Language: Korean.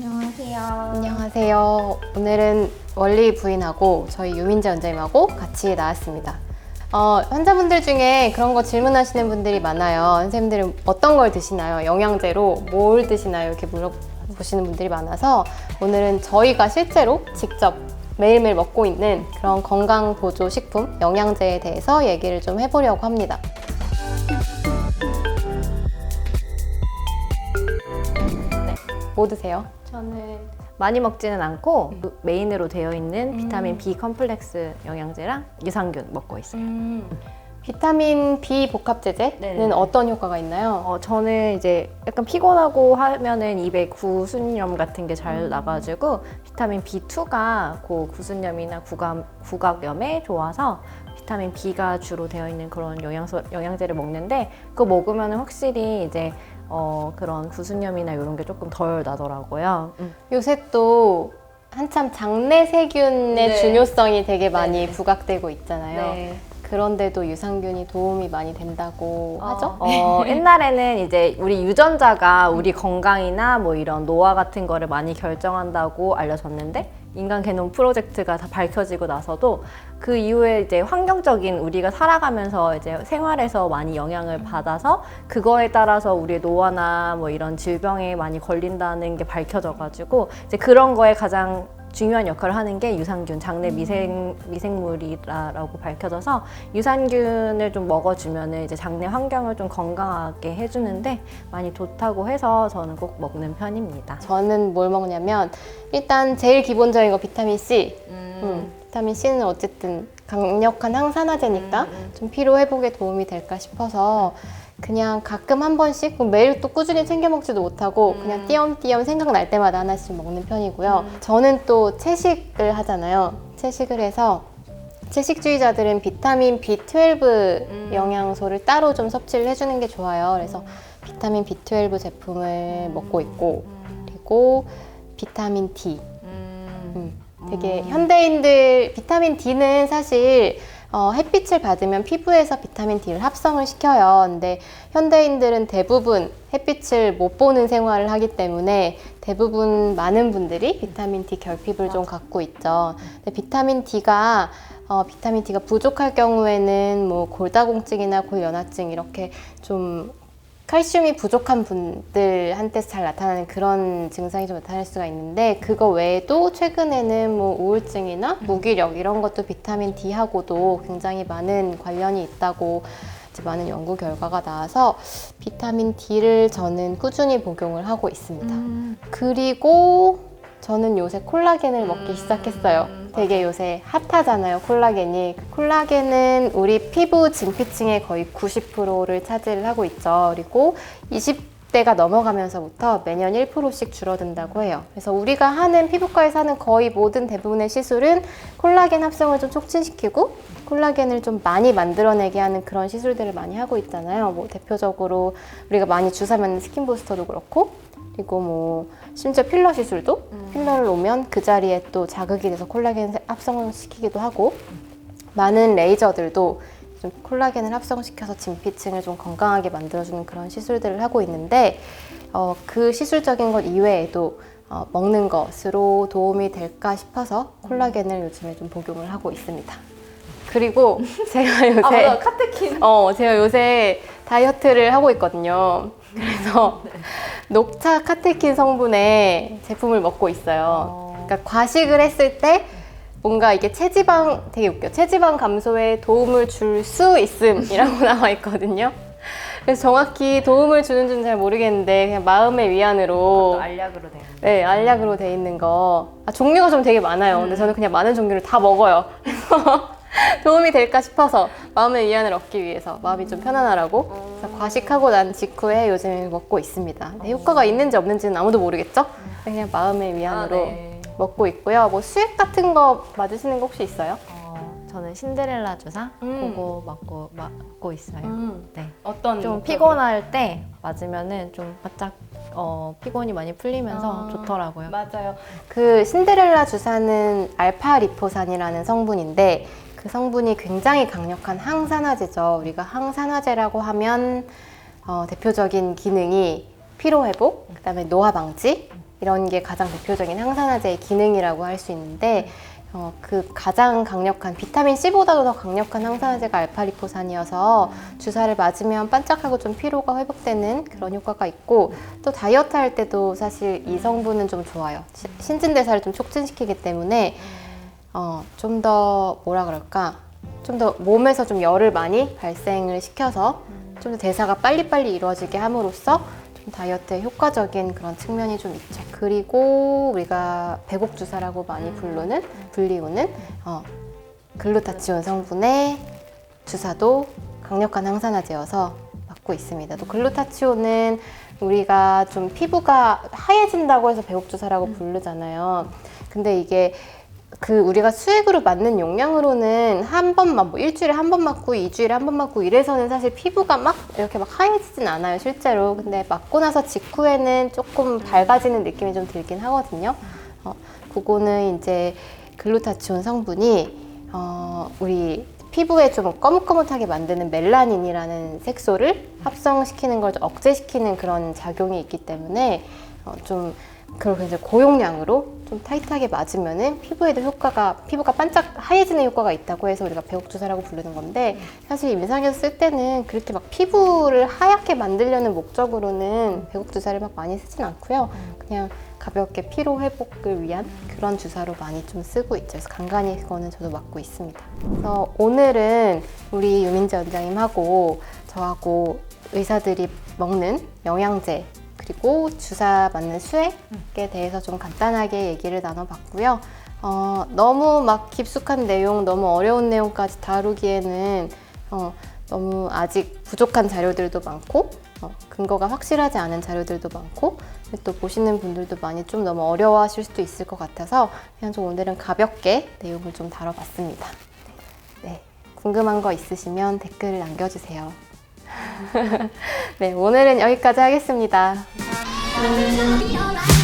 안녕하세요. 안녕하세요. 오늘은 원리 부인하고 저희 유민재 원장님하고 같이 나왔습니다. 환자분들 중에 그런 거 질문하시는 분들이 많아요. 선생님들은 어떤 걸 드시나요? 영양제로 뭘 드시나요? 이렇게 물어보시는 분들이 많아서 오늘은 저희가 실제로 직접 매일매일 먹고 있는 그런 건강보조식품, 영양제에 대해서 얘기를 좀 해보려고 합니다. 네, 뭐 드세요? 저는 많이 먹지는 않고 메인으로 되어 있는 비타민 B 컴플렉스 영양제랑 유산균 먹고 있어요. 비타민 B 복합제제는 네네. 어떤 효과가 있나요? 저는 이제 약간 피곤하고 하면은 입에 구순염 같은 게 잘 나가지고 비타민 B2가 그 구순염이나 구각염에 좋아서 비타민 B가 주로 되어 있는 그런 영양제를 먹는데 그거 먹으면 확실히 이제 그런 구순염이나 이런 게 조금 덜 나더라고요. 요새 또 한참 장내 세균의 네. 중요성이 되게 많이 네. 부각되고 있잖아요. 네. 그런데도 유산균이 도움이 많이 된다고 하죠? 옛날에는 이제 우리 유전자가 우리 건강이나 뭐 이런 노화 같은 거를 많이 결정한다고 알려졌는데 인간 게놈 프로젝트가 다 밝혀지고 나서도 그 이후에 이제 환경적인 우리가 살아가면서 이제 생활에서 많이 영향을 받아서 그거에 따라서 우리의 노화나 뭐 이런 질병에 많이 걸린다는 게 밝혀져가지고 이제 그런 거에 가장 중요한 역할을 하는 게 유산균, 장내 미생물이라고 밝혀져서 유산균을 좀 먹어주면은 이제 장내 환경을 좀 건강하게 해주는데 많이 좋다고 해서 저는 꼭 먹는 편입니다. 저는 뭘 먹냐면 일단 제일 기본적인 거 비타민 C. 비타민 C는 어쨌든 강력한 항산화제니까 좀 피로 회복에 도움이 될까 싶어서 그냥 가끔 한 번씩 매일 또 꾸준히 챙겨 먹지도 못하고 그냥 띄엄띄엄 생각날 때마다 하나씩 먹는 편이고요. 저는 또 채식을 하잖아요. 채식을 해서 채식주의자들은 비타민 B12 영양소를 따로 좀 섭취를 해주는 게 좋아요. 그래서 비타민 B12 제품을 먹고 있고 그리고 비타민 D. 되게 현대인들 비타민 D는 사실 햇빛을 받으면 피부에서 비타민 D를 합성을 시켜요. 근데 현대인들은 대부분 햇빛을 못 보는 생활을 하기 때문에 대부분 많은 분들이 비타민 D 결핍을 좀 갖고 있죠. 근데 비타민 D가 부족할 경우에는 뭐 골다공증이나 골연화증 이렇게 좀 칼슘이 부족한 분들한테서 잘 나타나는 그런 증상이 좀 나타날 수가 있는데 그거 외에도 최근에는 뭐 우울증이나 무기력 이런 것도 비타민 D하고도 굉장히 많은 관련이 있다고 이제 많은 연구 결과가 나와서 비타민 D를 저는 꾸준히 복용을 하고 있습니다. 그리고 저는 요새 콜라겐을 먹기 시작했어요. 되게 요새 핫하잖아요, 콜라겐이. 콜라겐은 우리 피부 진피층의 거의 90%를 차지를 하고 있죠. 그리고 20대가 넘어가면서부터 매년 1%씩 줄어든다고 해요. 그래서 우리가 하는 피부과에서 하는 거의 모든 대부분의 시술은 콜라겐 합성을 좀 촉진시키고 콜라겐을 좀 많이 만들어내게 하는 그런 시술들을 많이 하고 있잖아요. 뭐 대표적으로 우리가 많이 주사 맞는 스킨부스터도 그렇고 그리고 뭐 심지어 필러 시술도 필러를 놓으면 그 자리에 또 자극이 돼서 콜라겐 합성을 시키기도 하고 많은 레이저들도 좀 콜라겐을 합성시켜서 진피층을 좀 건강하게 만들어주는 그런 시술들을 하고 있는데 그 시술적인 것 이외에도 먹는 것으로 도움이 될까 싶어서 콜라겐을 요즘에 좀 복용을 하고 있습니다. 그리고 제가 요새 카테킨. 제가 요새 다이어트를 하고 있거든요. 그래서 녹차 카테킨 성분의 제품을 먹고 있어요. 그러니까 과식을 했을 때 뭔가 이게 되게 웃겨. 체지방 감소에 도움을 줄 수 있음이라고 나와 있거든요. 그래서 정확히 도움을 주는지는 잘 모르겠는데 그냥 마음의 위안으로 알약으로 돼. 네, 알약으로 돼 있는 거. 종류가 좀 되게 많아요. 근데 저는 그냥 많은 종류를 다 먹어요. 그래서 도움이 될까 싶어서 마음의 위안을 얻기 위해서 마음이 좀 편안하라고 그래서 과식하고 난 직후에 요즘 먹고 있습니다. 근데 효과가 있는지 없는지는 아무도 모르겠죠? 그냥 마음의 위안으로 먹고 있고요. 뭐 수액 같은 거 맞으시는 거 혹시 있어요? 저는 신데렐라 주사 그거 맞고 있어요. 네. 어떤 좀 피곤할 때 맞으면은 좀 바짝 피곤이 많이 풀리면서 좋더라고요. 맞아요. 그 신데렐라 주사는 알파리포산이라는 성분인데 그 성분이 굉장히 강력한 항산화제죠. 우리가 항산화제라고 하면 대표적인 기능이 피로회복, 그다음에 노화 방지, 이런 게 가장 대표적인 항산화제의 기능이라고 할 수 있는데 그 가장 강력한 비타민C보다도 더 강력한 항산화제가 알파리포산이어서 주사를 맞으면 반짝하고 좀 피로가 회복되는 그런 효과가 있고 또 다이어트 할 때도 사실 이 성분은 좀 좋아요. 신진대사를 좀 촉진시키기 때문에 좀 더 뭐라 그럴까 좀 더 몸에서 좀 열을 많이 발생을 시켜서 좀 더 대사가 빨리빨리 이루어지게 함으로써 좀 다이어트에 효과적인 그런 측면이 좀 있죠. 그리고 우리가 배곡주사라고 많이 불리우는 글루타치온 성분의 주사도 강력한 항산화제여서 맞고 있습니다. 또 글루타치온은 우리가 좀 피부가 하얘진다고 해서 배곡주사라고 부르잖아요. 근데 이게 우리가 수액으로 맞는 용량으로는 한 번만, 뭐 일주일에 한 번 맞고, 2주일에 한 번 맞고 이래서는 사실 피부가 막 이렇게 막 하얘지진 않아요, 실제로. 근데 맞고 나서 직후에는 조금 밝아지는 느낌이 좀 들긴 하거든요. 그거는 이제 글루타치온 성분이, 우리 피부에 좀 거뭇거뭇하게 만드는 멜라닌이라는 색소를 합성시키는 걸 좀 억제시키는 그런 작용이 있기 때문에, 그렇게 이제 고용량으로 좀 타이트하게 맞으면은 피부가 반짝 하얘지는 효과가 있다고 해서 우리가 배곡주사라고 부르는 건데 사실 임상에서 쓸 때는 그렇게 막 피부를 하얗게 만들려는 목적으로는 배곡주사를 막 많이 쓰진 않고요. 그냥 가볍게 피로 회복을 위한 그런 주사로 많이 좀 쓰고 있죠. 그래서 간간히 그거는 저도 맞고 있습니다. 그래서 오늘은 우리 유민재 원장님하고 저하고 의사들이 먹는 영양제 그리고 주사 맞는 수액에 대해서 좀 간단하게 얘기를 나눠봤고요. 너무 막 깊숙한 내용, 너무 어려운 내용까지 다루기에는 너무 아직 부족한 자료들도 많고 근거가 확실하지 않은 자료들도 많고 또 보시는 분들도 많이 좀 너무 어려워하실 수도 있을 것 같아서 그냥 좀 오늘은 가볍게 내용을 좀 다뤄봤습니다. 네, 궁금한 거 있으시면 댓글을 남겨주세요. 네, 오늘은 여기까지 하겠습니다. 감사합니다.